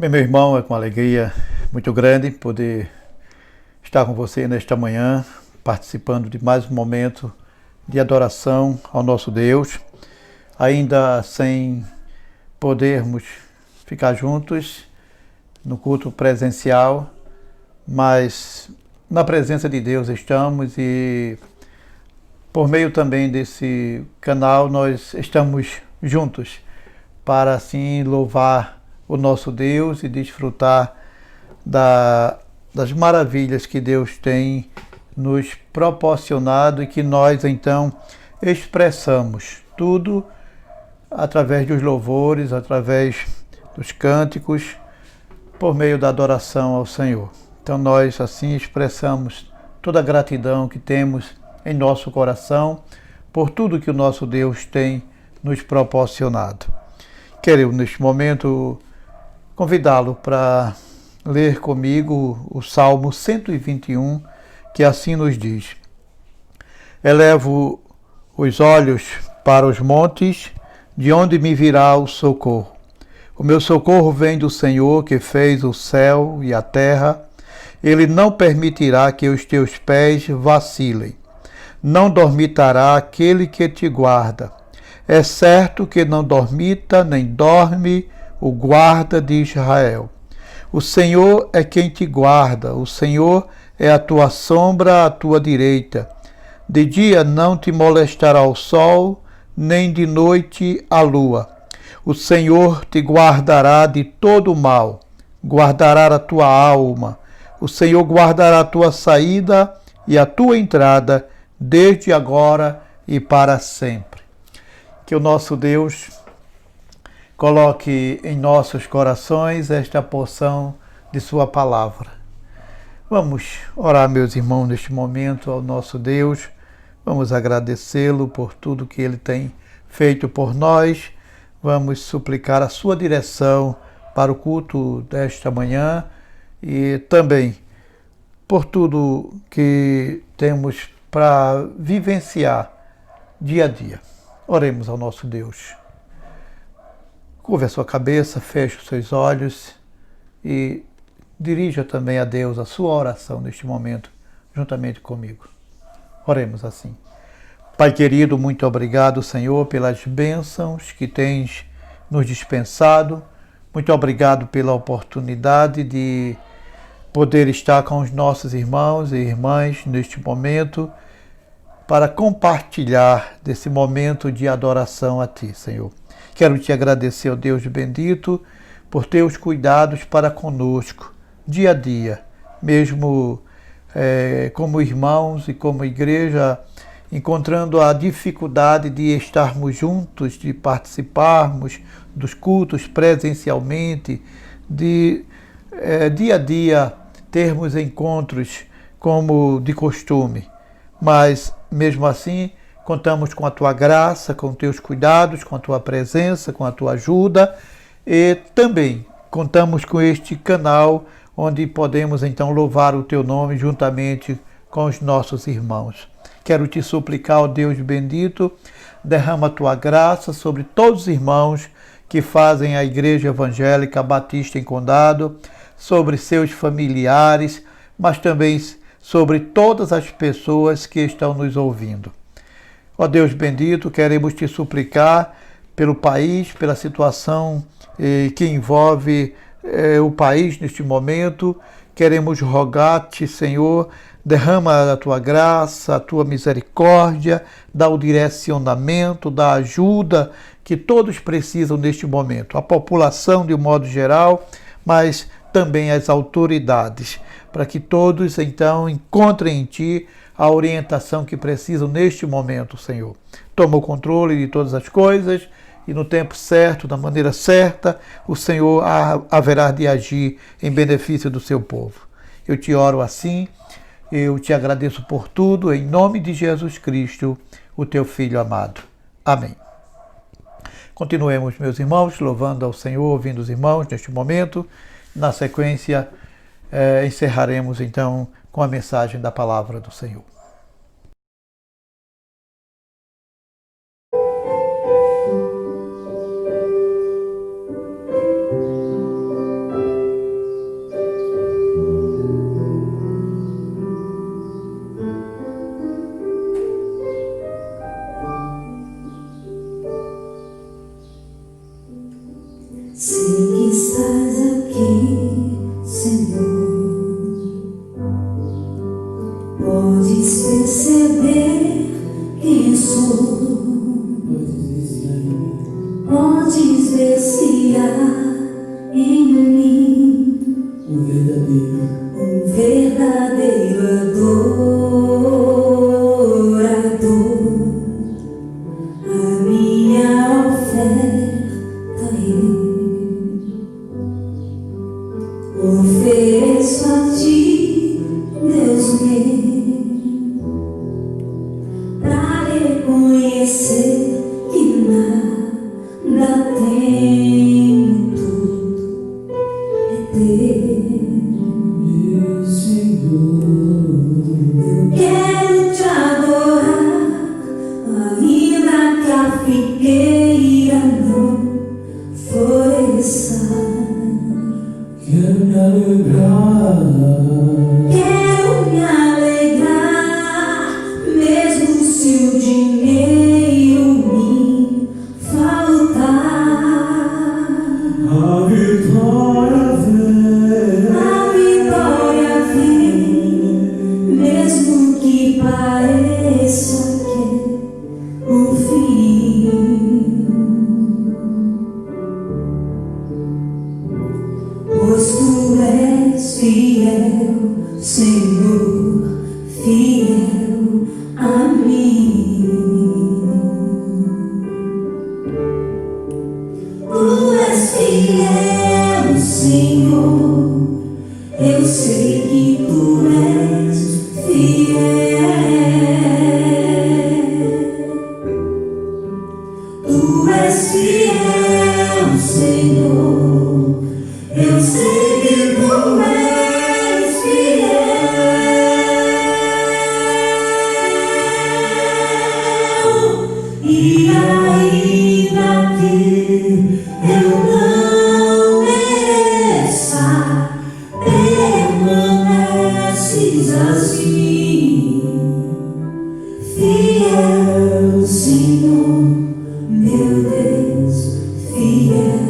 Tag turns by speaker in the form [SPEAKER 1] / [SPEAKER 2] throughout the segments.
[SPEAKER 1] Bem, meu irmão, é com alegria muito grande poder estar com você nesta manhã, participando de mais um momento de adoração ao nosso Deus, ainda sem podermos ficar juntos no culto presencial, mas na presença de Deus estamos e por meio também desse canal nós estamos juntos para assim louvar o nosso Deus e desfrutar das maravilhas que Deus tem nos proporcionado e que nós então expressamos tudo através dos louvores, através dos cânticos, por meio da adoração ao Senhor. Então nós assim expressamos toda a gratidão que temos em nosso coração por tudo que o nosso Deus tem nos proporcionado. Quero neste momento convidá-lo para ler comigo o Salmo 121, que assim nos diz: Elevo os olhos para os montes, de onde me virá o socorro. O meu socorro vem do Senhor, que fez o céu e a terra. Ele não permitirá que os teus pés vacilem. Não dormitará aquele que te guarda. É certo que não dormita nem dorme o guarda de Israel. O Senhor é quem te guarda, o Senhor é a tua sombra à tua direita. De dia não te molestará o sol, nem de noite a lua. O Senhor te guardará de todo o mal, guardará a tua alma. O Senhor guardará a tua saída e a tua entrada, desde agora e para sempre. Que o nosso Deus coloque em nossos corações esta porção de sua palavra. Vamos orar, meus irmãos, neste momento ao nosso Deus. Vamos agradecê-lo por tudo que ele tem feito por nós. Vamos suplicar a sua direção para o culto desta manhã e também por tudo que temos para vivenciar dia a dia. Oremos ao nosso Deus. Curva a sua cabeça, feche os seus olhos e dirija também a Deus a sua oração neste momento, juntamente comigo. Oremos assim. Pai querido, muito obrigado, Senhor, pelas bênçãos que tens nos dispensado. Muito obrigado pela oportunidade de poder estar com os nossos irmãos e irmãs neste momento para compartilhar desse momento de adoração a Ti, Senhor. Quero te agradecer, ó Deus bendito, por teus cuidados para conosco, dia a dia, mesmo como irmãos e como igreja, encontrando a dificuldade de estarmos juntos, de participarmos dos cultos presencialmente, de dia a dia termos encontros como de costume. Mas, mesmo assim, contamos com a tua graça, com teus cuidados, com a tua presença, com a tua ajuda e também contamos com este canal onde podemos então louvar o teu nome juntamente com os nossos irmãos. Quero te suplicar, ó Deus bendito, derrama a tua graça sobre todos os irmãos que fazem a Igreja Evangélica Batista em Condado, sobre seus familiares, mas também sobre todas as pessoas que estão nos ouvindo. Ó Deus bendito, queremos te suplicar pelo país, pela situação que envolve o país neste momento. Queremos rogar-te, Senhor, derrama a tua graça, a tua misericórdia, dá o direcionamento, dá a ajuda que todos precisam neste momento. A população de um modo geral, mas também as autoridades, para que todos então encontrem em Ti a orientação que precisam neste momento, Senhor. Toma o controle de todas as coisas e no tempo certo, da maneira certa, o Senhor haverá de agir em benefício do seu povo. Eu te oro assim, eu te agradeço por tudo, em nome de Jesus Cristo, o teu Filho amado. Amém. Continuemos, meus irmãos, louvando ao Senhor, ouvindo os irmãos neste momento. Na sequência, encerraremos então com a mensagem da palavra do Senhor.
[SPEAKER 2] Podes perceber quem sou, podes ver se há em mim um verdadeiro adorador. A minha oferta ofereço a ti, Deus meu, pra reconhecer que nada tenho, tudo é teu, meu Senhor. Eu quero te adorar, ainda que a figueira não floresça. Quero me alegrar, mesmo se o dinheiro me faltar. A vitória vem, mesmo que pareça que é o fim. Pois tu és fiel, Senhor, fiel a mim. Tu és fiel, Senhor, eu sei que tu és fiel. Tu és fiel, Senhor, eu sei que tu és fiel. E ainda que eu não mereça, permaneces assim, fiel, Senhor, meu Deus, fiel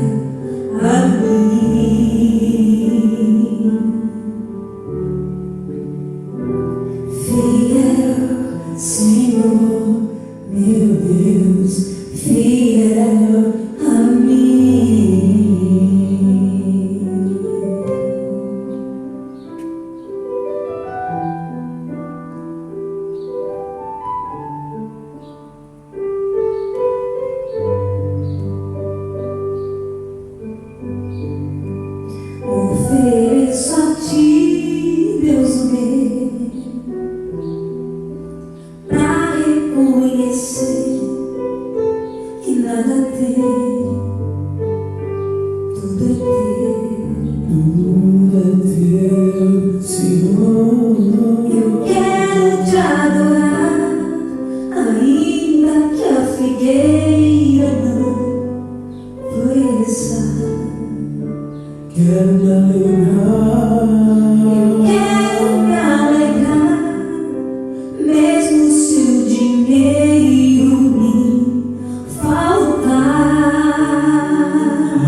[SPEAKER 2] a mim. Fiel, Senhor, meu Deus, fiel a mim. Ofereço a ti, Deus meu, pra reconhecer que nada tem, tudo é teu, Senhor. Eu quero te adorar, ainda que a figueira não floresça. Quero me alegrar, mesmo se o dinheiro me faltar. A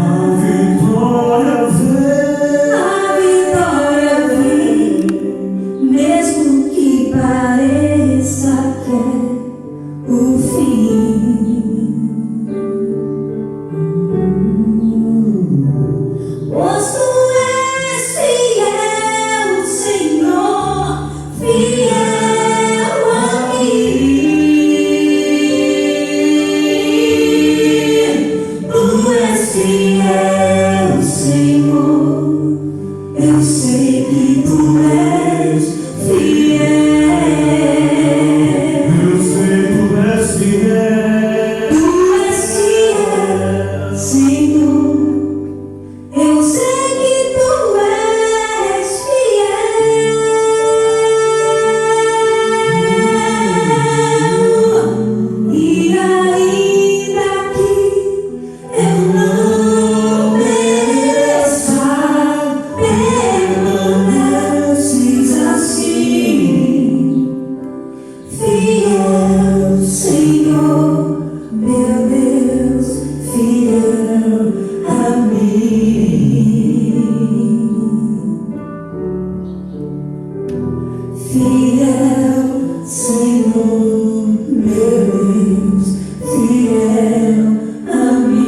[SPEAKER 2] vitória vem, mesmo que pareça que é o fim. Pois tu és fiel, Senhor, fiel a mim. Tu és fiel, Senhor, eu sei que tu és fiel. Eu sei que tu és fiel. Tu és fiel, Senhor, eu sei que tu és fiel. E ainda que eu não mereça, permaneces assim, fiel, Senhor, meu Deus, fiel a mim. Fiel, Senhor, meu Deus, fiel a mim.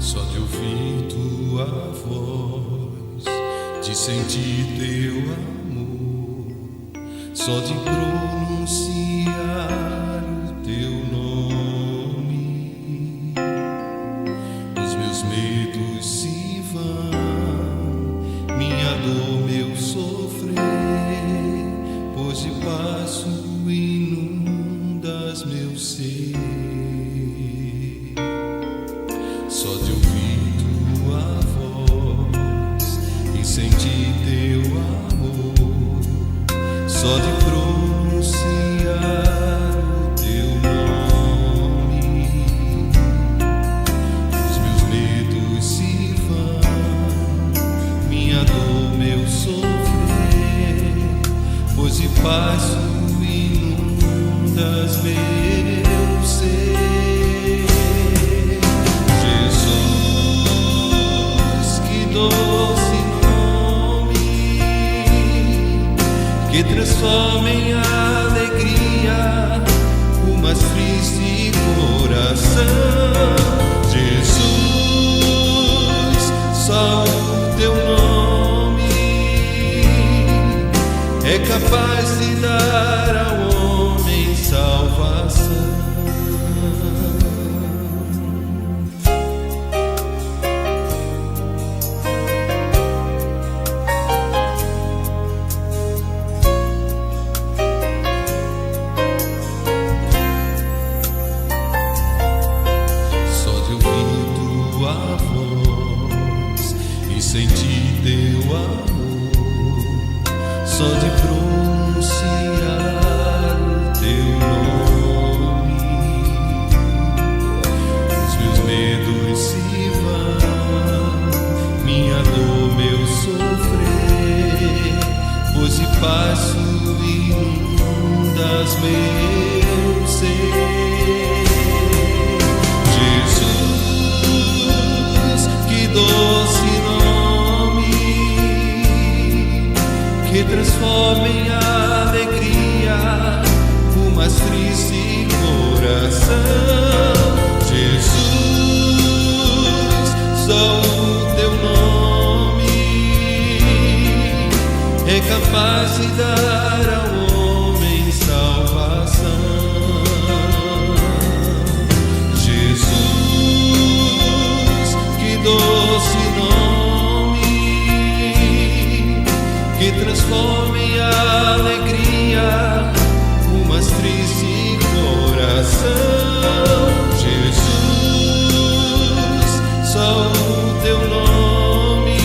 [SPEAKER 3] Só de ouvir tua voz, de sentir teu amor, só de pronunciar o teu nome, os meus medos se vão, minha dor, meu sofrer, pois de passo inundas meu ser. Só de ouvir tua voz e sentir teu amor, só de pronunciar o teu nome, os meus medos se vão, minha dor, meu sofrer, pois de passo inundas meu ser. Doce nome que transforma em alegria o mais triste coração. Jesus, só o teu nome é capaz de dar ao homem salvação. Sentir teu amor, só de pronunciar o teu nome, os meus medos se vão, minha dor, meu sofrer, pois de passo inundas meu ser. Jesus, que doce que transforma em alegria o mais triste coração. Jesus, só o teu nome é capaz de dar ao homem salvação. Jesus, que doce nome que transforma em alegria o mais triste coração. Jesus, só o teu nome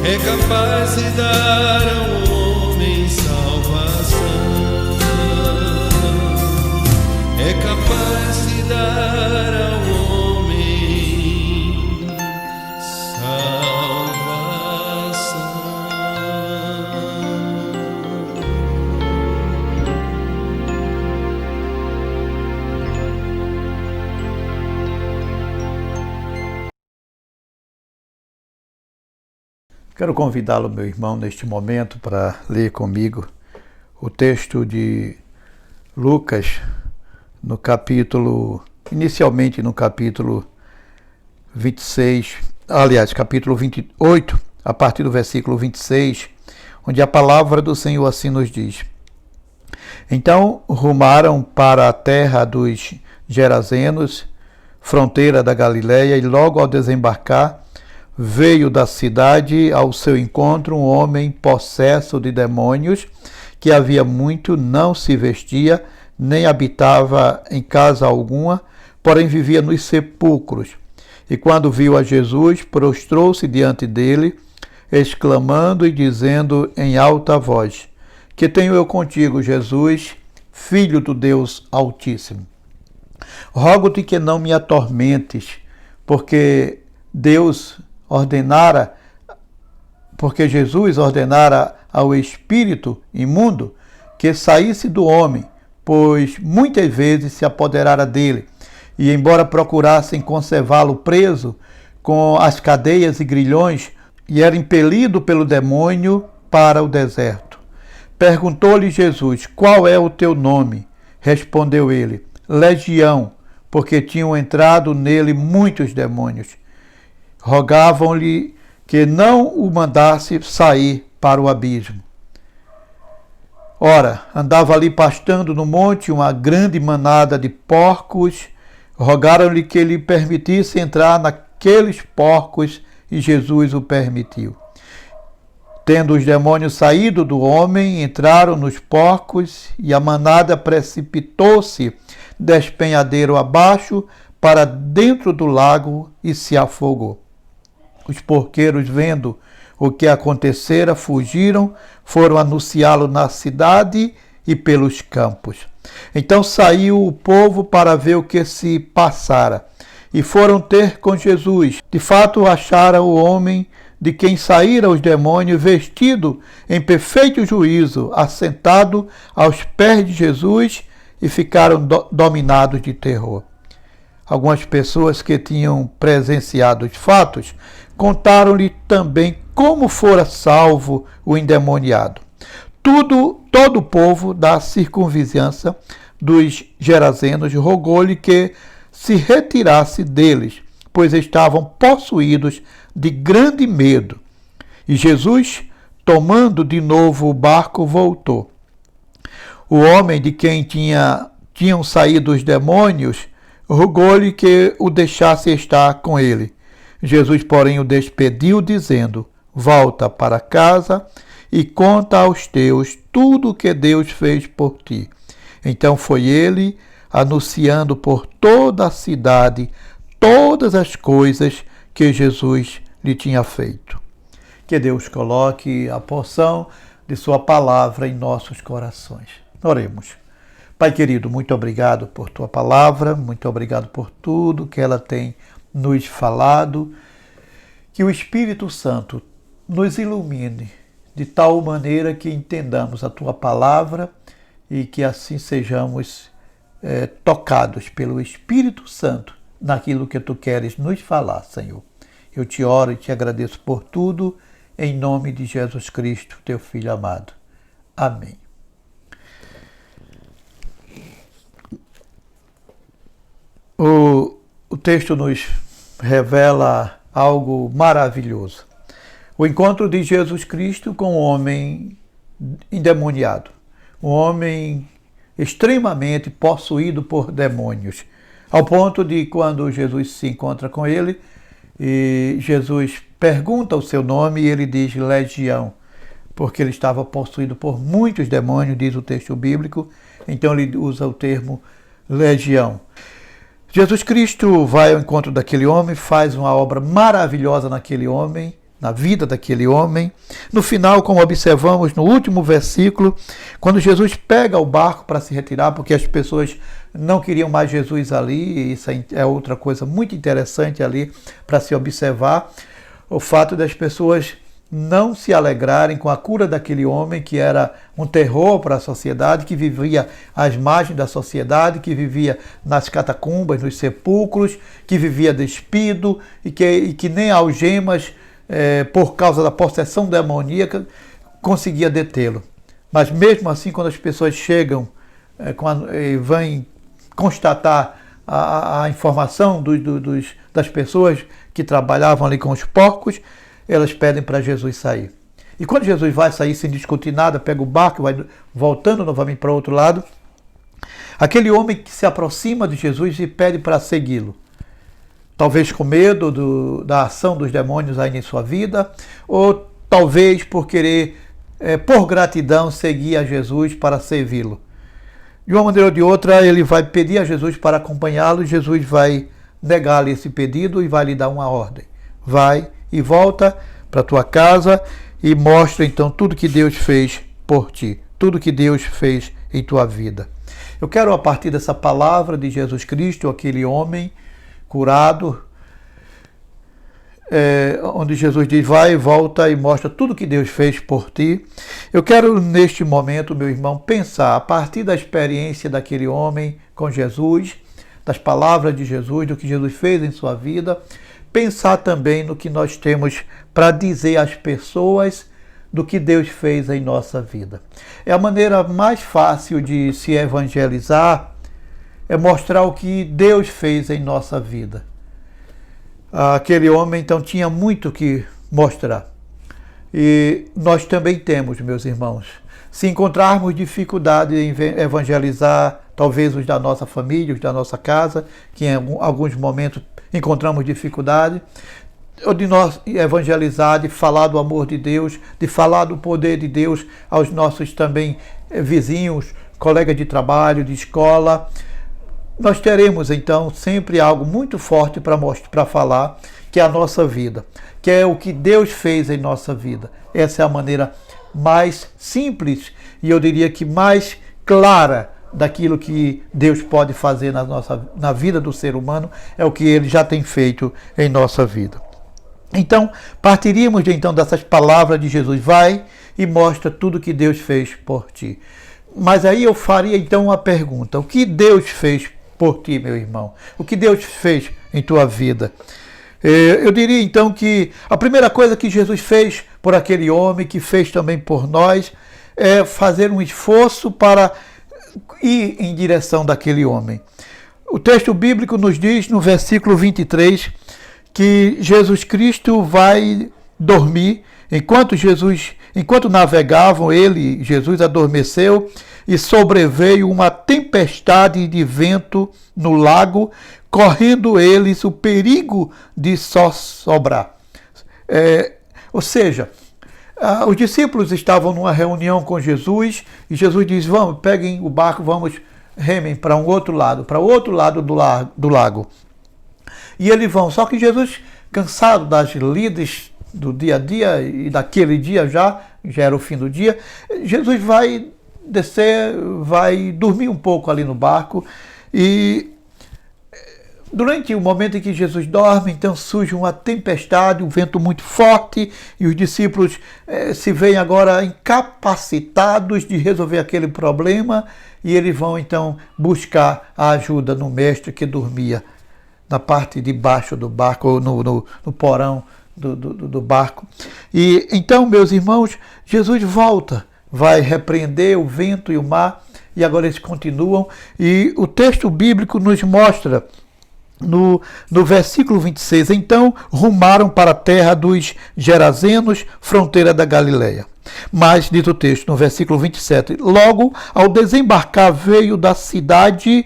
[SPEAKER 3] é capaz de dar ao homem salvação. É capaz de dar ao homem salvação.
[SPEAKER 1] Quero convidá-lo, meu irmão, neste momento para ler comigo o texto de Lucas, inicialmente no capítulo 26, capítulo 28, a partir do versículo 26, onde a palavra do Senhor assim nos diz: Então rumaram para a terra dos Gerazenos, fronteira da Galileia, e logo ao desembarcar, veio da cidade ao seu encontro um homem possesso de demônios, que havia muito não se vestia, nem habitava em casa alguma, porém vivia nos sepulcros. E quando viu a Jesus, prostrou-se diante dele, exclamando e dizendo em alta voz: que tenho eu contigo, Jesus, Filho do Deus Altíssimo. Rogo-te que não me atormentes, porque Jesus ordenara ao espírito imundo que saísse do homem, pois muitas vezes se apoderara dele, e embora procurassem conservá-lo preso com as cadeias e grilhões, e era impelido pelo demônio para o deserto. Perguntou-lhe Jesus: qual é o teu nome? Respondeu ele: Legião, porque tinham entrado nele muitos demônios. Rogavam-lhe que não o mandasse sair para o abismo. Ora, andava ali pastando no monte uma grande manada de porcos. Rogaram-lhe que lhe permitisse entrar naqueles porcos, e Jesus o permitiu. Tendo os demônios saído do homem, entraram nos porcos, e a manada precipitou-se despenhadeiro abaixo para dentro do lago e se afogou. Os porqueiros, vendo o que acontecera, fugiram, foram anunciá-lo na cidade e pelos campos. Então saiu o povo para ver o que se passara, e foram ter com Jesus. De fato, acharam o homem de quem saíram os demônios, vestido em perfeito juízo, assentado aos pés de Jesus, e ficaram dominados de terror. Algumas pessoas que tinham presenciado os fatos contaram-lhe também como fora salvo o endemoniado. Todo o povo da circunvizinhança dos Gerazenos rogou-lhe que se retirasse deles, pois estavam possuídos de grande medo. E Jesus, tomando de novo o barco, voltou. O homem de quem tinham saído os demônios rogou-lhe que o deixasse estar com ele. Jesus, porém, o despediu, dizendo: volta para casa e conta aos teus tudo o que Deus fez por ti. Então foi ele, anunciando por toda a cidade todas as coisas que Jesus lhe tinha feito. Que Deus coloque a porção de sua palavra em nossos corações. Oremos. Pai querido, muito obrigado por tua palavra, muito obrigado por tudo que ela tem nos falado. Que o Espírito Santo nos ilumine de tal maneira que entendamos a tua palavra e que assim sejamos tocados pelo Espírito Santo naquilo que tu queres nos falar, Senhor. Eu te oro e te agradeço por tudo, em nome de Jesus Cristo, teu Filho amado. Amém. O texto nos revela algo maravilhoso. O encontro de Jesus Cristo com um homem endemoniado. Um homem extremamente possuído por demônios. Ao ponto de, quando Jesus se encontra com ele, e Jesus pergunta o seu nome e ele diz Legião, porque ele estava possuído por muitos demônios, diz o texto bíblico. Então ele usa o termo Legião. Jesus Cristo vai ao encontro daquele homem, faz uma obra maravilhosa naquele homem, na vida daquele homem. No final, como observamos no último versículo, quando Jesus pega o barco para se retirar, porque as pessoas não queriam mais Jesus ali, e isso é outra coisa muito interessante ali para se observar, o fato das pessoas não se alegrarem com a cura daquele homem que era um terror para a sociedade, que vivia às margens da sociedade, que vivia nas catacumbas, nos sepulcros, que vivia despido e que nem algemas, por causa da possessão demoníaca, conseguia detê-lo. Mas mesmo assim, quando as pessoas chegam e vêm constatar a informação das pessoas que trabalhavam ali com os porcos, elas pedem para Jesus sair. E quando Jesus vai sair sem discutir nada, pega o barco e vai voltando novamente para o outro lado, aquele homem que se aproxima de Jesus e pede para segui-lo. Talvez com medo da ação dos demônios aí em sua vida, ou talvez por querer, por gratidão, seguir a Jesus para servi-lo. De uma maneira ou de outra, ele vai pedir a Jesus para acompanhá-lo, e Jesus vai negar-lhe esse pedido e vai lhe dar uma ordem. Vai e volta para tua casa e mostra então tudo que Deus fez por ti. tudo que Deus fez em tua vida. Eu quero, a partir dessa palavra de Jesus Cristo, aquele homem curado, onde Jesus diz, vai, volta e mostra tudo que Deus fez por ti. Eu quero, neste momento, meu irmão, pensar, a partir da experiência daquele homem com Jesus, das palavras de Jesus, do que Jesus fez em sua vida, pensar também no que nós temos para dizer às pessoas do que Deus fez em nossa vida. É a maneira mais fácil de se evangelizar, é mostrar o que Deus fez em nossa vida. Aquele homem, então, tinha muito que mostrar. E nós também temos, meus irmãos. Se encontrarmos dificuldade em evangelizar, talvez os da nossa família, os da nossa casa, que em alguns momentos encontramos dificuldade, ou de nós evangelizar, de falar do amor de Deus, de falar do poder de Deus aos nossos também vizinhos, colegas de trabalho, de escola, nós teremos então sempre algo muito forte para falar, que é a nossa vida, que é o que Deus fez em nossa vida. Essa é a maneira mais simples e eu diria que mais clara daquilo que Deus pode fazer na vida do ser humano, é o que Ele já tem feito em nossa vida. Então, partiríamos então dessas palavras de Jesus, vai e mostra tudo que Deus fez por ti. Mas aí eu faria então uma pergunta, o que Deus fez por ti, meu irmão? O que Deus fez em tua vida? Eu diria então que a primeira coisa que Jesus fez por aquele homem, que fez também por nós, é fazer um esforço para ir em direção daquele homem. O texto bíblico nos diz no versículo 23 que Jesus Cristo vai dormir. Enquanto navegavam, Jesus adormeceu e sobreveio uma tempestade de vento no lago, correndo eles o perigo de só sobrar. Ou seja, os discípulos estavam numa reunião com Jesus e Jesus diz, vamos, peguem o barco, vamos, remem para o outro lado do lago. E eles vão, só que Jesus, cansado das lides do dia a dia, e daquele dia já era o fim do dia, Jesus vai descer, vai dormir um pouco ali no barco, e durante o momento em que Jesus dorme, então surge uma tempestade, um vento muito forte, e os discípulos se veem agora incapacitados de resolver aquele problema, e eles vão então buscar a ajuda no mestre que dormia na parte de baixo do barco, ou no porão do barco. E então, meus irmãos, Jesus volta, vai repreender o vento e o mar, e agora eles continuam, e o texto bíblico nos mostra, no versículo 26, então rumaram para a terra dos Gerazenos, fronteira da Galileia. Mas, diz o texto, no versículo 27, logo ao desembarcar veio da cidade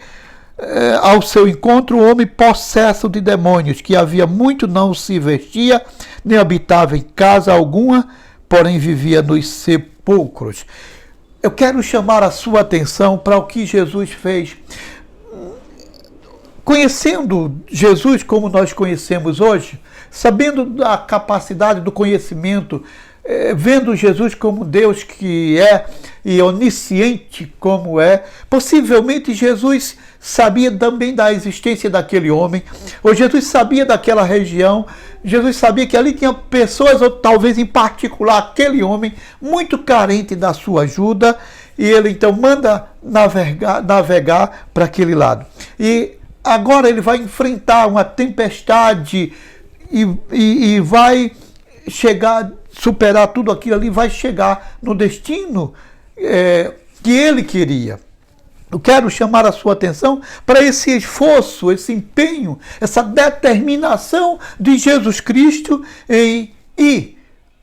[SPEAKER 1] ao seu encontro um homem possesso de demônios, que havia muito não se vestia, nem habitava em casa alguma, porém vivia nos sepulcros. Eu quero chamar a sua atenção para o que Jesus fez. Conhecendo Jesus como nós conhecemos hoje, sabendo da capacidade do conhecimento, vendo Jesus como Deus que é e onisciente como é, possivelmente Jesus sabia também da existência daquele homem, ou Jesus sabia daquela região, Jesus sabia que ali tinha pessoas, ou talvez em particular aquele homem, muito carente da sua ajuda, e ele então manda navegar para aquele lado. E agora ele vai enfrentar uma tempestade e vai chegar, superar tudo aquilo ali, vai chegar no destino que ele queria. Eu quero chamar a sua atenção para esse esforço, esse empenho, essa determinação de Jesus Cristo em ir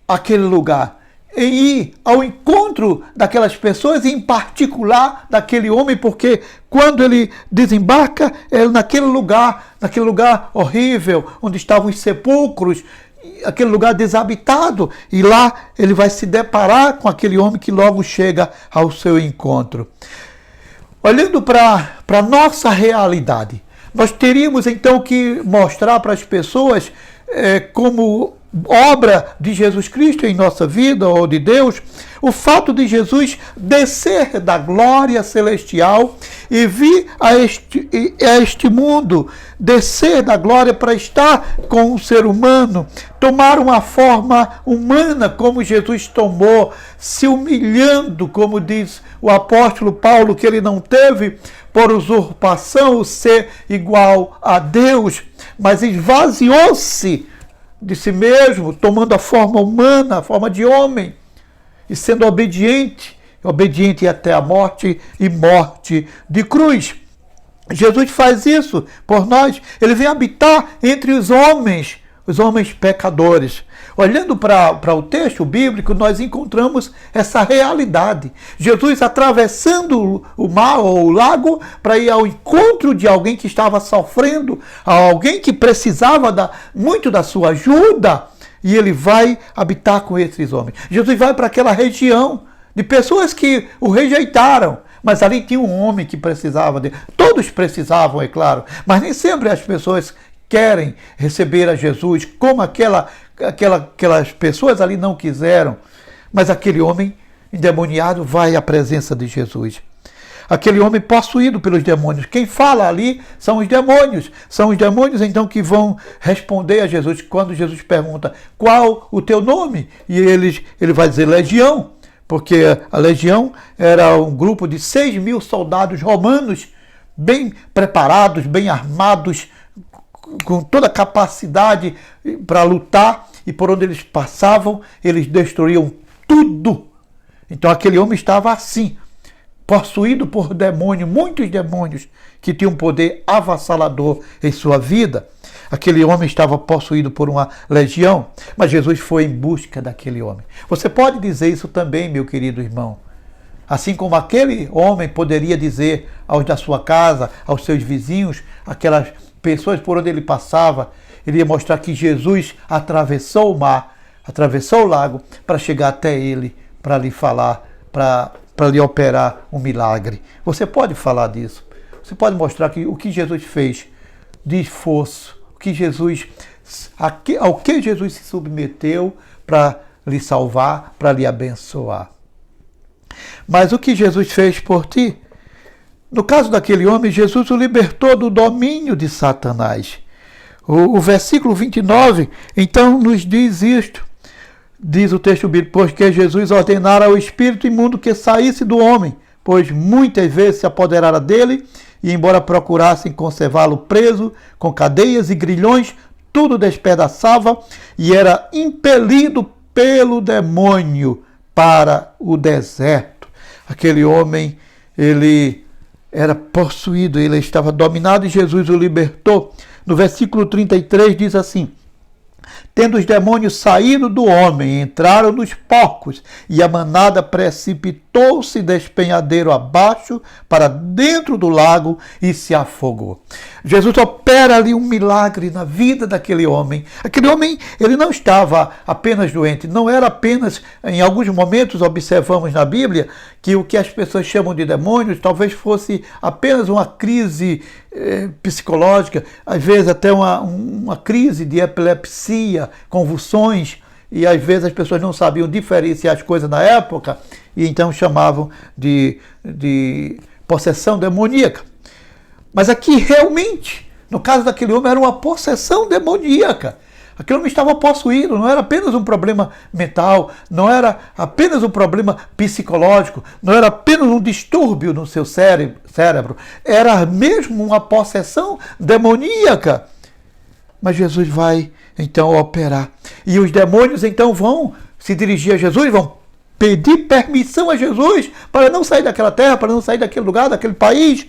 [SPEAKER 1] àquele lugar, em ir ao encontro daquelas pessoas, em particular daquele homem, porque quando ele desembarca, é naquele lugar horrível, onde estavam os sepulcros, aquele lugar desabitado, e lá ele vai se deparar com aquele homem que logo chega ao seu encontro. Olhando para a nossa realidade, nós teríamos então que mostrar para as pessoas como obra de Jesus Cristo em nossa vida, ou de Deus, O fato de Jesus descer da glória celestial e vir a este mundo, descer da glória para estar com o ser humano, tomar uma forma humana como Jesus tomou, se humilhando, como diz o apóstolo Paulo, que ele não teve por usurpação o ser igual a Deus, mas esvaziou-se de si mesmo, tomando a forma humana, a forma de homem, e sendo obediente até a morte e morte de cruz. Jesus faz isso por nós. Ele vem habitar entre os homens pecadores. Olhando para o texto bíblico, nós encontramos essa realidade. Jesus atravessando o mar ou o lago para ir ao encontro de alguém que estava sofrendo, alguém que precisava muito da sua ajuda, e ele vai habitar com esses homens. Jesus vai para aquela região de pessoas que o rejeitaram, mas ali tinha um homem que precisava dele. Todos precisavam, é claro, mas nem sempre as pessoas querem receber a Jesus, como aquelas pessoas ali não quiseram. Mas aquele homem endemoniado vai à presença de Jesus. Aquele homem possuído pelos demônios. Quem fala ali são os demônios. São os demônios então que vão responder a Jesus. Quando Jesus pergunta, qual o teu nome? E ele vai dizer Legião, porque a Legião era um grupo de 6.000 soldados romanos, bem preparados, bem armados, com toda a capacidade para lutar, e por onde eles passavam, eles destruíam tudo. Então aquele homem estava assim, possuído por demônios, muitos demônios que tinham um poder avassalador em sua vida. Aquele homem estava possuído por uma legião, mas Jesus foi em busca daquele homem. Você pode dizer isso também, meu querido irmão. Assim como aquele homem poderia dizer aos da sua casa, aos seus vizinhos, aquelas pessoas por onde ele passava, ele ia mostrar que Jesus atravessou o mar, atravessou o lago para chegar até ele, para lhe falar, para lhe operar um milagre. Você pode falar disso. Você pode mostrar que o que Jesus fez de esforço, ao que Jesus se submeteu para lhe salvar, para lhe abençoar. Mas o que Jesus fez por ti? No caso daquele homem, Jesus o libertou do domínio de Satanás. O versículo 29, então, nos diz isto. Diz o texto bíblico, pois que Jesus ordenara ao espírito imundo que saísse do homem, pois muitas vezes se apoderara dele, e embora procurassem conservá-lo preso, com cadeias e grilhões, tudo despedaçava, e era impelido pelo demônio para o deserto. Aquele homem, ele era possuído, ele estava dominado, e Jesus o libertou. No versículo 33 diz assim, tendo os demônios saído do homem, entraram nos porcos, e a manada precipitou-se despenhadeiro abaixo para dentro do lago e se afogou. Jesus opera ali um milagre na vida daquele homem. Aquele homem, ele não estava apenas doente, não era apenas, em alguns momentos observamos na Bíblia, que o que as pessoas chamam de demônios talvez fosse apenas uma crise psicológica, às vezes até uma crise de epilepsia, convulsões, e às vezes as pessoas não sabiam diferenciar as coisas na época, e então chamavam de possessão demoníaca. Mas aqui realmente, no caso daquele homem, era uma possessão demoníaca. Aquele homem estava possuído, não era apenas um problema mental, não era apenas um problema psicológico, não era apenas um distúrbio no seu cérebro, era mesmo uma possessão demoníaca. Mas Jesus vai então operar. E os demônios então vão se dirigir a Jesus, vão pedir permissão a Jesus para não sair daquela terra, para não sair daquele lugar, daquele país.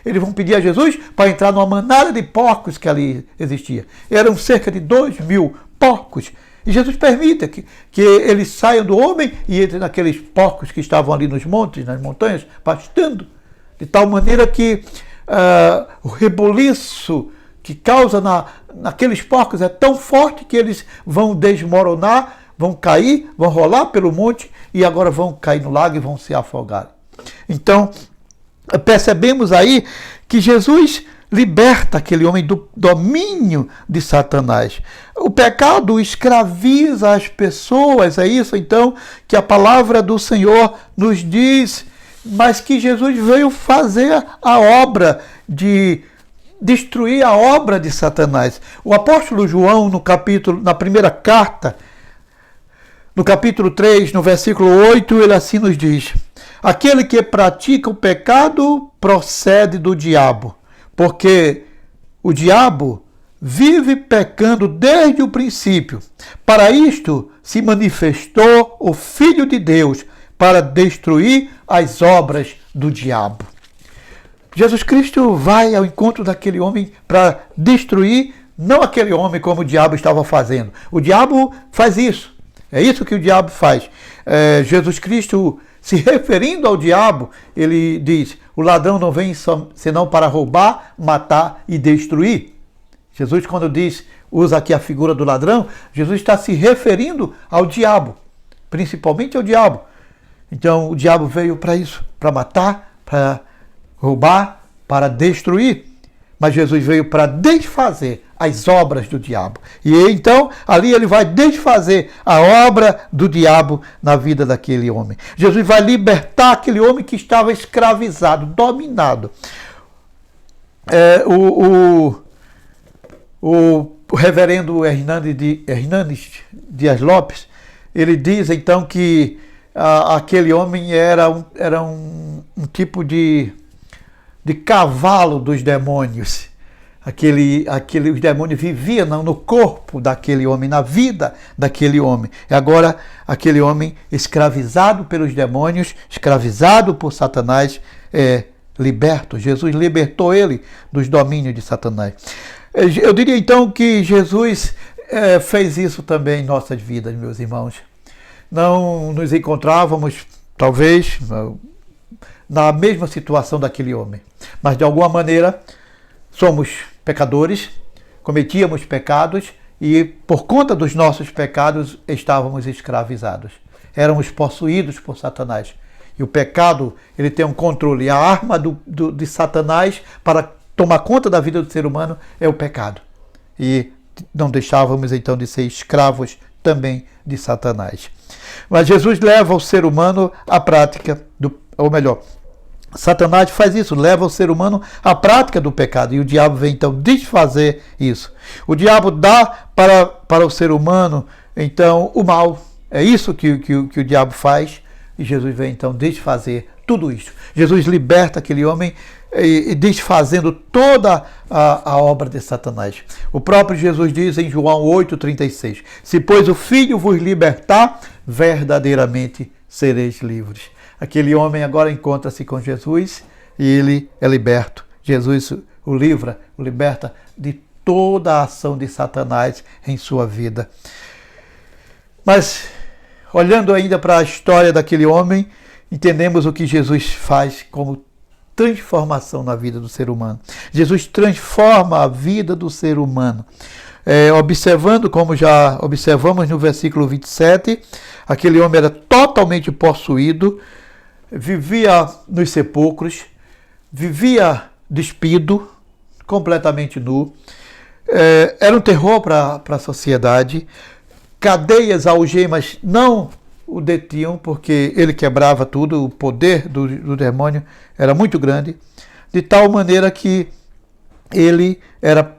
[SPEAKER 1] Eles vão pedir a Jesus para entrar numa manada de porcos que ali existia. Eram cerca de 2.000 porcos. E Jesus permite que eles saiam do homem e entrem naqueles porcos que estavam ali nos montes, nas montanhas, pastando. De tal maneira que o rebuliço que causa naqueles porcos é tão forte que eles vão desmoronar, vão cair, vão rolar pelo monte e agora vão cair no lago e vão se afogar. Então, percebemos aí que Jesus liberta aquele homem do domínio de Satanás. O pecado escraviza as pessoas, é isso então que a palavra do Senhor nos diz, mas que Jesus veio fazer a obra de destruir a obra de Satanás. O apóstolo João, na primeira carta, no capítulo 3, no versículo 8, ele assim nos diz: aquele que pratica o pecado procede do diabo, porque o diabo vive pecando desde o princípio. Para isto se manifestou o Filho de Deus, para destruir as obras do diabo. Jesus Cristo vai ao encontro daquele homem para destruir, não aquele homem como o diabo estava fazendo. O diabo faz isso. É isso que o diabo faz. Jesus Cristo, se referindo ao diabo, ele diz: o ladrão não vem senão para roubar, matar e destruir. Jesus, quando usa aqui a figura do ladrão, Jesus está se referindo ao diabo, principalmente ao diabo. Então o diabo veio para isso, para matar, para roubar, para destruir. Mas Jesus veio para desfazer as obras do diabo. E então, ali ele vai desfazer a obra do diabo na vida daquele homem. Jesus vai libertar aquele homem que estava escravizado, dominado. O reverendo Hernanes Dias Lopes, ele diz então que aquele homem era um tipo de cavalo dos demônios. Os demônios viviam no corpo daquele homem, na vida daquele homem. E agora, aquele homem escravizado pelos demônios, escravizado por Satanás, é liberto. Jesus libertou ele dos domínios de Satanás. Eu diria então que Jesus fez isso também em nossas vidas, meus irmãos. Não nos encontrávamos, talvez, na mesma situação daquele homem, mas de alguma maneira somos pecadores, cometíamos pecados e por conta dos nossos pecados estávamos escravizados, éramos possuídos por Satanás. E o pecado, ele tem um controle. A arma de Satanás para tomar conta da vida do ser humano é o pecado. E não deixávamos então de ser escravos também de Satanás. Mas Jesus leva o ser humano à prática Satanás faz isso, leva o ser humano à prática do pecado, e o diabo vem então desfazer isso. O diabo dá para o ser humano então o mal. É isso que o diabo faz, e Jesus vem então desfazer tudo isso. Jesus liberta aquele homem e desfazendo toda a obra de Satanás. O próprio Jesus diz em João 8,36: se pois o Filho vos libertar, verdadeiramente sereis livres. Aquele homem agora encontra-se com Jesus e ele é liberto. Jesus o liberta de toda a ação de Satanás em sua vida. Mas, olhando ainda para a história daquele homem, entendemos o que Jesus faz como transformação na vida do ser humano. Jesus transforma a vida do ser humano. Observando, como já observamos no versículo 27, aquele homem era totalmente possuído, vivia nos sepulcros, vivia despido, completamente nu, era um terror para a sociedade, cadeias, algemas não o detinham, porque ele quebrava tudo, o poder do demônio era muito grande, de tal maneira que ele era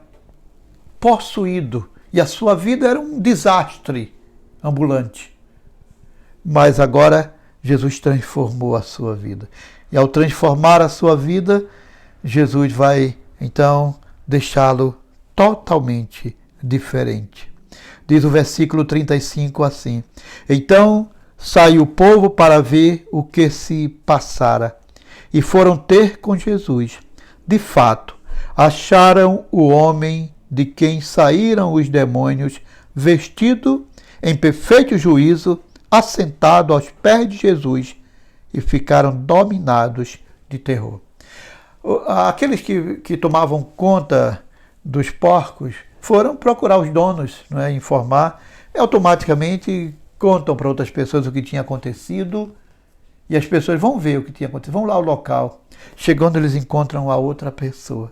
[SPEAKER 1] possuído, e a sua vida era um desastre ambulante. Mas agora Jesus transformou a sua vida. E ao transformar a sua vida, Jesus vai então deixá-lo totalmente diferente. Diz o versículo 35 assim: então saiu o povo para ver o que se passara, e foram ter com Jesus. De fato, acharam o homem de quem saíram os demônios, vestido em perfeito juízo, assentado aos pés de Jesus, e ficaram dominados de terror. Aqueles que tomavam conta dos porcos foram procurar os donos, informar, e automaticamente contam para outras pessoas o que tinha acontecido, e as pessoas vão ver o que tinha acontecido, vão lá ao local. Chegando, eles encontram a outra pessoa.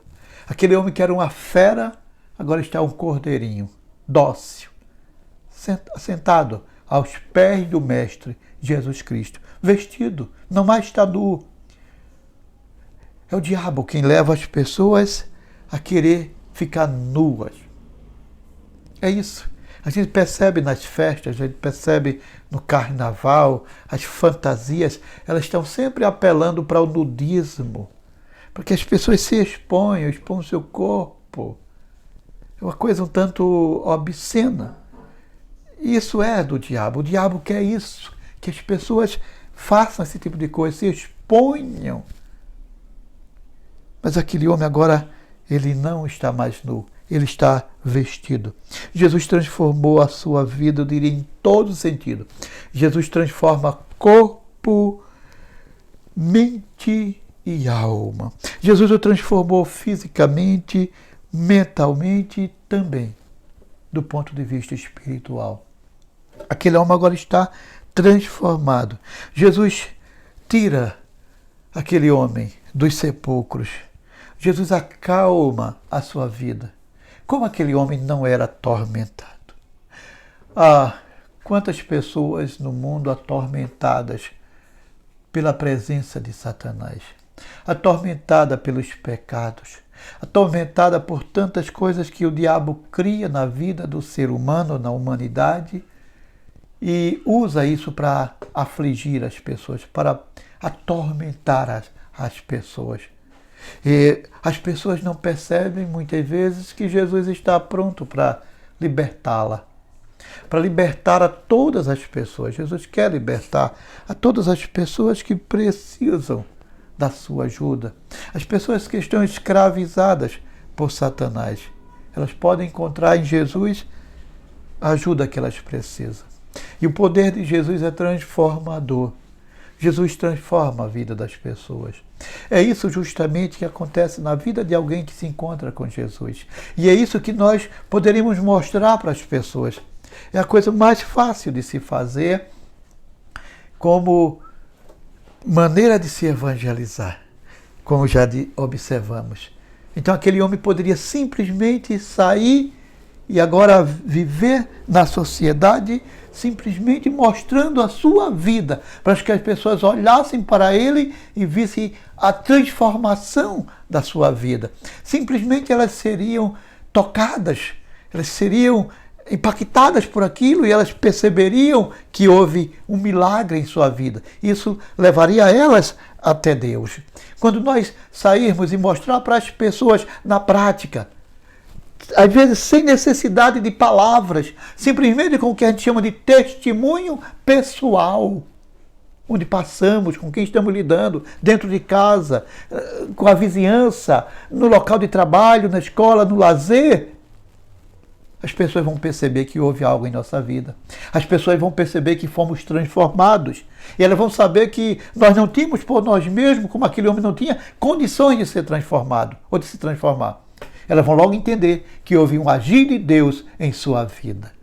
[SPEAKER 1] Aquele homem que era uma fera, agora está um cordeirinho, dócil, sentado aos pés do Mestre Jesus Cristo, vestido, não mais está nu. É o diabo quem leva as pessoas a querer ficar nuas. É isso. A gente percebe nas festas, a gente percebe no carnaval, as fantasias, elas estão sempre apelando para o nudismo, porque as pessoas se expõem o seu corpo. É uma coisa um tanto obscena. Isso é do diabo. O diabo quer isso, que as pessoas façam esse tipo de coisa, se exponham. Mas aquele homem agora, ele não está mais nu, ele está vestido. Jesus transformou a sua vida, eu diria, em todo sentido. Jesus transforma corpo, mente e alma. Jesus o transformou fisicamente, mentalmente também, do ponto de vista espiritual. Aquele homem agora está transformado. Jesus tira aquele homem dos sepulcros. Jesus acalma a sua vida. Como aquele homem não era atormentado. Quantas pessoas no mundo atormentadas pela presença de Satanás, atormentada pelos pecados, atormentada por tantas coisas que o diabo cria na vida do ser humano, na humanidade, e usa isso para afligir as pessoas, para atormentar as pessoas. E as pessoas não percebem muitas vezes que Jesus está pronto para libertá-la, para libertar a todas as pessoas. Jesus quer libertar a todas as pessoas que precisam da sua ajuda. As pessoas que estão escravizadas por Satanás, elas podem encontrar em Jesus a ajuda que elas precisam. E o poder de Jesus é transformador. Jesus transforma a vida das pessoas. É isso justamente que acontece na vida de alguém que se encontra com Jesus. E é isso que nós poderíamos mostrar para as pessoas. É a coisa mais fácil de se fazer como maneira de se evangelizar, como já observamos. Então aquele homem poderia simplesmente sair e agora viver na sociedade, simplesmente mostrando a sua vida, para que as pessoas olhassem para ele e vissem a transformação da sua vida. Simplesmente elas seriam tocadas, elas seriam impactadas por aquilo e elas perceberiam que houve um milagre em sua vida. Isso levaria elas até Deus. Quando nós sairmos e mostrar para as pessoas na prática, às vezes sem necessidade de palavras, simplesmente com o que a gente chama de testemunho pessoal, onde passamos, com quem estamos lidando, dentro de casa, com a vizinhança, no local de trabalho, na escola, no lazer, as pessoas vão perceber que houve algo em nossa vida. As pessoas vão perceber que fomos transformados. E elas vão saber que nós não tínhamos por nós mesmos, como aquele homem não tinha, condições de ser transformado ou de se transformar. Elas vão logo entender que houve um agir de Deus em sua vida.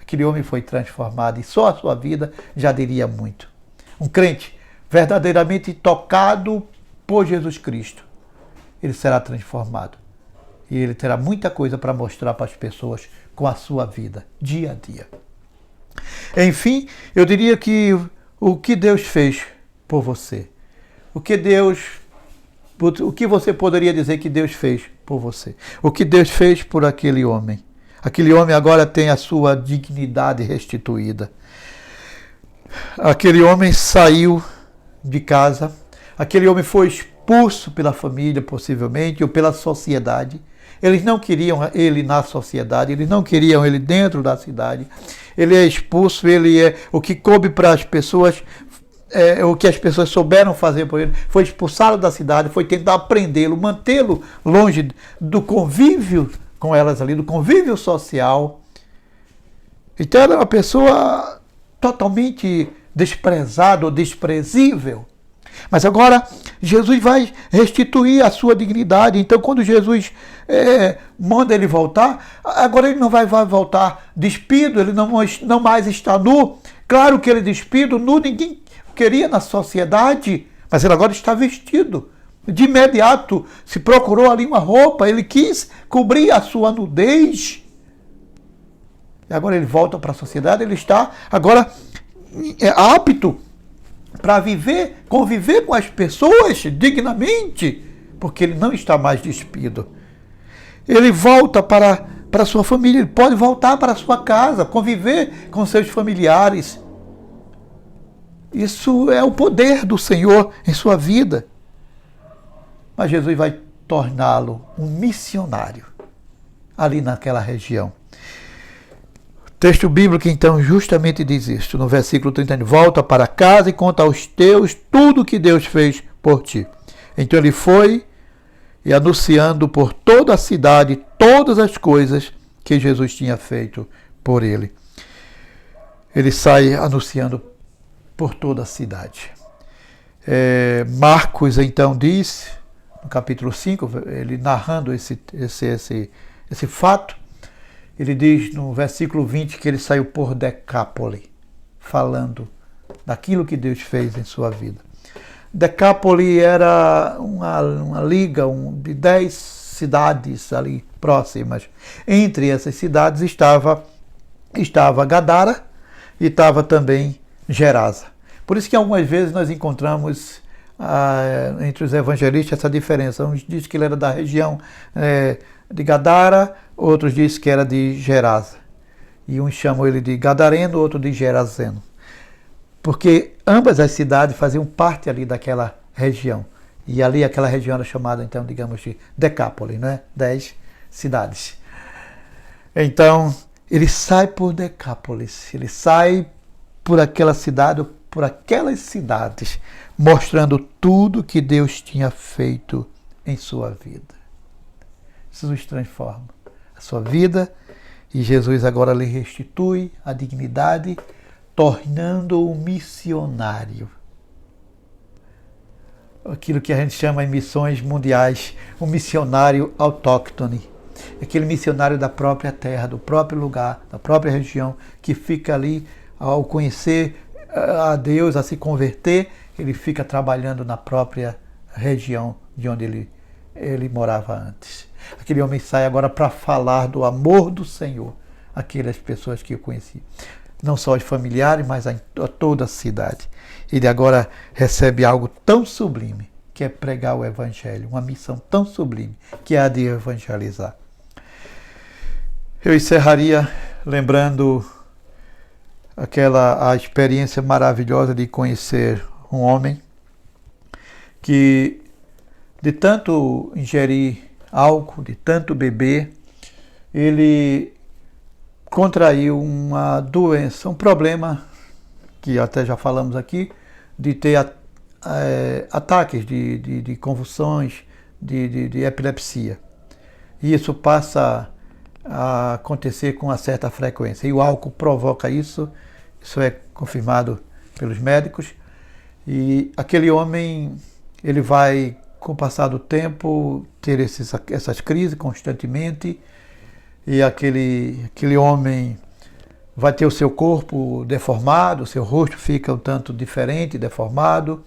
[SPEAKER 1] Aquele homem foi transformado e só a sua vida já diria muito. Um crente verdadeiramente tocado por Jesus Cristo, ele será transformado. E ele terá muita coisa para mostrar para as pessoas com a sua vida, dia a dia. Enfim, eu diria que o que Deus fez por você, o que você poderia dizer que Deus fez por você? O que Deus fez por aquele homem? Aquele homem agora tem a sua dignidade restituída. Aquele homem saiu de casa. Aquele homem foi expulso pela família, possivelmente, ou pela sociedade. Eles não queriam ele na sociedade, eles não queriam ele dentro da cidade. Ele é expulso, ele é o que coube para as pessoas. O que as pessoas souberam fazer por ele foi expulsá-lo da cidade, foi tentar prendê-lo, mantê-lo longe do convívio com elas ali, do convívio social. Então era uma pessoa totalmente desprezada ou desprezível. Mas agora Jesus vai restituir a sua dignidade. Então quando Jesus manda ele voltar, agora ele não vai voltar despido, ele não mais está nu. Claro que ele despido, nu, ninguém queria na sociedade, mas ele agora está vestido De imediato se procurou ali uma roupa, ele quis cobrir a sua nudez. E agora ele volta para a sociedade, ele está agora apto para conviver com as pessoas dignamente, porque ele não está mais despido. Ele volta para a sua família, ele pode voltar para a sua casa, conviver com seus familiares. Isso é o poder do Senhor em sua vida. Mas Jesus vai torná-lo um missionário ali naquela região. O texto bíblico, então, justamente diz isto, no versículo 30, volta para casa e conta aos teus tudo o que Deus fez por ti. Então ele foi e anunciando por toda a cidade todas as coisas que Jesus tinha feito por ele. Ele sai anunciando por toda a cidade. Marcos, então, diz, no capítulo 5, ele narrando esse fato, ele diz no versículo 20 que ele saiu por Decápole, falando daquilo que Deus fez em sua vida. Decápole era uma liga de 10 cidades ali próximas. Entre essas cidades estava Gadara e estava também Gerasa. Por isso que algumas vezes nós encontramos entre os evangelistas essa diferença. Uns dizem que ele era da região de Gadara, outros dizem que era de Gerasa. E uns chamam ele de Gadareno, outro de Gerazeno. Porque ambas as cidades faziam parte ali daquela região. E ali aquela região era chamada, então, digamos, de Decápole, não é? 10 cidades. Então, ele sai por Decápolis, ele sai por aquela cidade, por aquelas cidades, mostrando tudo que Deus tinha feito em sua vida. Jesus transforma a sua vida e Jesus agora lhe restitui a dignidade, tornando-o missionário. Aquilo que a gente chama em missões mundiais, um missionário autóctone. Aquele missionário da própria terra, do próprio lugar, da própria região, que fica ali ao conhecer a Deus, a se converter, ele fica trabalhando na própria região de onde ele morava antes. Aquele homem sai agora para falar do amor do Senhor àquelas pessoas que o conheciam. Não só os familiares, mas a toda a cidade. Ele agora recebe algo tão sublime, que é pregar o Evangelho, uma missão tão sublime, que é a de evangelizar. Eu encerraria lembrando a experiência maravilhosa de conhecer um homem que, de tanto ingerir álcool, de tanto beber, ele contraiu uma doença, um problema, que até já falamos aqui, de ter ataques de convulsões, de epilepsia. E isso passa a acontecer com uma certa frequência. E o álcool provoca isso é confirmado pelos médicos. E aquele homem, ele vai, com o passar do tempo, ter essas crises constantemente. E aquele homem vai ter o seu corpo deformado, o seu rosto fica um tanto diferente, deformado.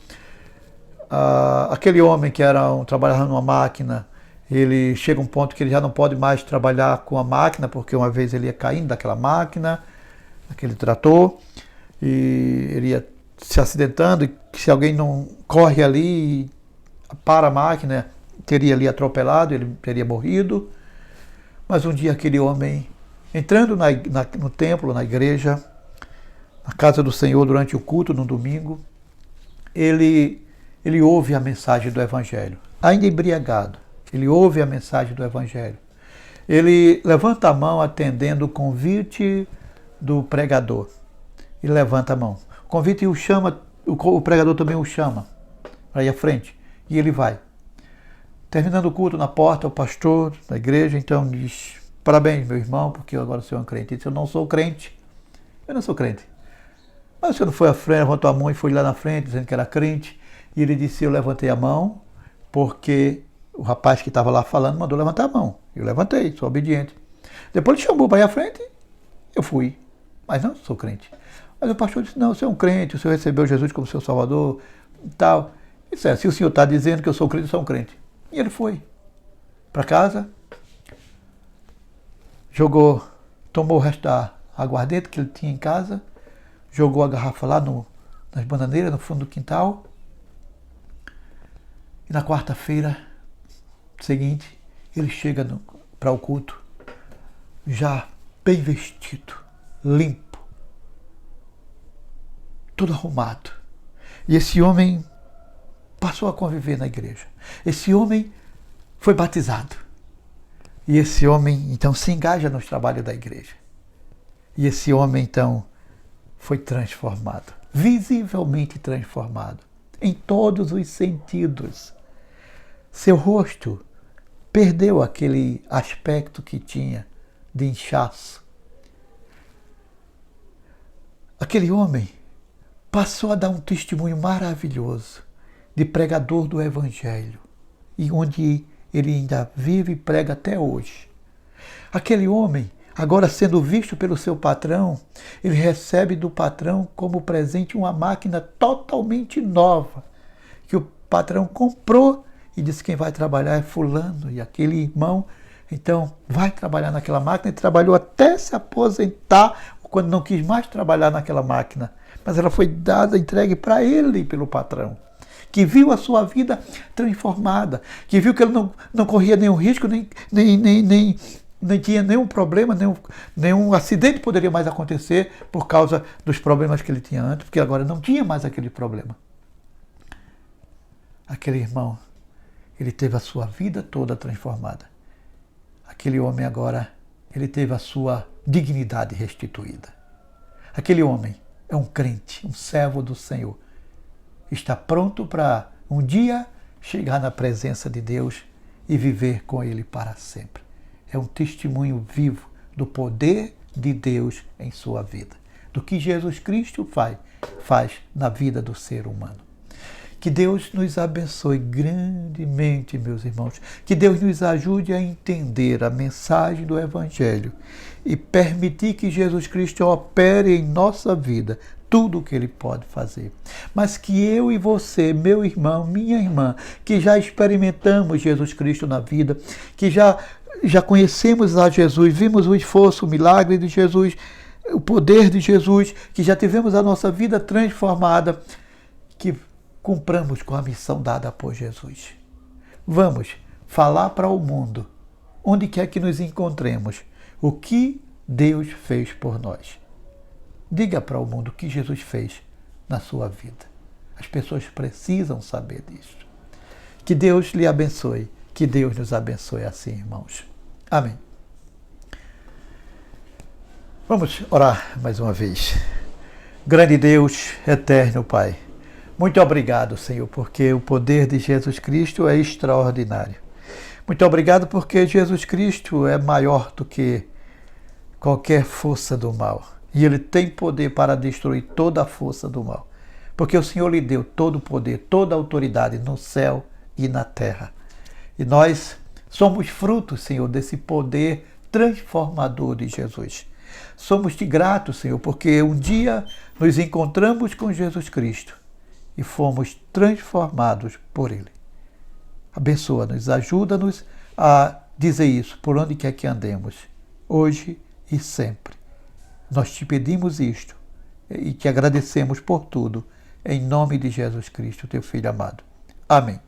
[SPEAKER 1] Aquele homem que trabalhava numa máquina, ele chega a um ponto que ele já não pode mais trabalhar com a máquina, porque uma vez ele ia caindo daquela máquina, aquele trator, e ele ia se acidentando, e se alguém não corre ali e para a máquina, teria ali atropelado, ele teria morrido. Mas um dia aquele homem, entrando no templo, na igreja, na casa do Senhor, durante o culto, no domingo, ele ouve a mensagem do Evangelho. Ainda embriagado, ele ouve a mensagem do Evangelho. Ele levanta a mão atendendo o convite do pregador. Ele levanta a mão. O convite o chama, o pregador também o chama para ir à frente. E ele vai. Terminando o culto na porta, o pastor da igreja então diz: parabéns, meu irmão, porque eu agora sou um crente. Ele disse: eu não sou crente. Eu não sou crente. Mas o senhor não foi à frente, levantou a mão e foi lá na frente, dizendo que era crente. E ele disse: eu levantei a mão porque o rapaz que estava lá falando mandou levantar a mão. Eu levantei, sou obediente. Depois ele chamou para ir à frente, eu fui. Mas não sou crente. Mas o pastor disse: não, você é um crente, o senhor recebeu Jesus como seu salvador e tal. Disse, se o senhor está dizendo que eu sou crente, eu sou um crente. E ele foi para casa, tomou o resto da aguardente que ele tinha em casa, jogou a garrafa lá nas bananeiras, no fundo do quintal. E na quarta-feira seguinte, ele chega para o culto, já bem vestido, limpo, todo arrumado. E esse homem passou a conviver na igreja. Esse homem foi batizado. E esse homem, então, se engaja nos trabalhos da igreja. E esse homem, então, foi transformado, visivelmente transformado, em todos os sentidos. Seu rosto perdeu aquele aspecto que tinha de inchaço. Aquele homem passou a dar um testemunho maravilhoso de pregador do Evangelho, e onde ele ainda vive e prega até hoje. Aquele homem, agora sendo visto pelo seu patrão, ele recebe do patrão como presente uma máquina totalmente nova, que o patrão comprou e disse: quem vai trabalhar é fulano. E aquele irmão, então, vai trabalhar naquela máquina, e trabalhou até se aposentar, quando não quis mais trabalhar naquela máquina. Mas ela foi dada, entregue para ele pelo patrão, que viu a sua vida transformada, que viu que ele não corria nenhum risco, nem tinha nenhum problema, nenhum acidente poderia mais acontecer por causa dos problemas que ele tinha antes, porque agora não tinha mais aquele problema. Aquele irmão, ele teve a sua vida toda transformada. Aquele homem agora, ele teve a sua dignidade restituída. Aquele homem é um crente, um servo do Senhor. Está pronto para um dia chegar na presença de Deus e viver com Ele para sempre. É um testemunho vivo do poder de Deus em sua vida, do que Jesus Cristo faz na vida do ser humano. Que Deus nos abençoe grandemente, meus irmãos. Que Deus nos ajude a entender a mensagem do Evangelho e permitir que Jesus Cristo opere em nossa vida tudo o que Ele pode fazer. Mas que eu e você, meu irmão, minha irmã, que já experimentamos Jesus Cristo na vida, que já conhecemos a Jesus, vimos o esforço, o milagre de Jesus, o poder de Jesus, que já tivemos a nossa vida transformada, que cumpramos com a missão dada por Jesus. Vamos falar para o mundo, onde quer que nos encontremos, o que Deus fez por nós. Diga para o mundo o que Jesus fez na sua vida. As pessoas precisam saber disso. Que Deus lhe abençoe, que Deus nos abençoe assim, irmãos. Amém. Vamos orar mais uma vez. Grande Deus, eterno Pai, muito obrigado, Senhor, porque o poder de Jesus Cristo é extraordinário. Muito obrigado porque Jesus Cristo é maior do que qualquer força do mal. E Ele tem poder para destruir toda a força do mal. Porque o Senhor lhe deu todo o poder, toda a autoridade no céu e na terra. E nós somos frutos, Senhor, desse poder transformador de Jesus. Somos-te gratos, Senhor, porque um dia nos encontramos com Jesus Cristo e fomos transformados por Ele. Abençoa-nos, ajuda-nos a dizer isso por onde quer que andemos, hoje e sempre. Nós te pedimos isto e te agradecemos por tudo, em nome de Jesus Cristo, teu Filho amado. Amém.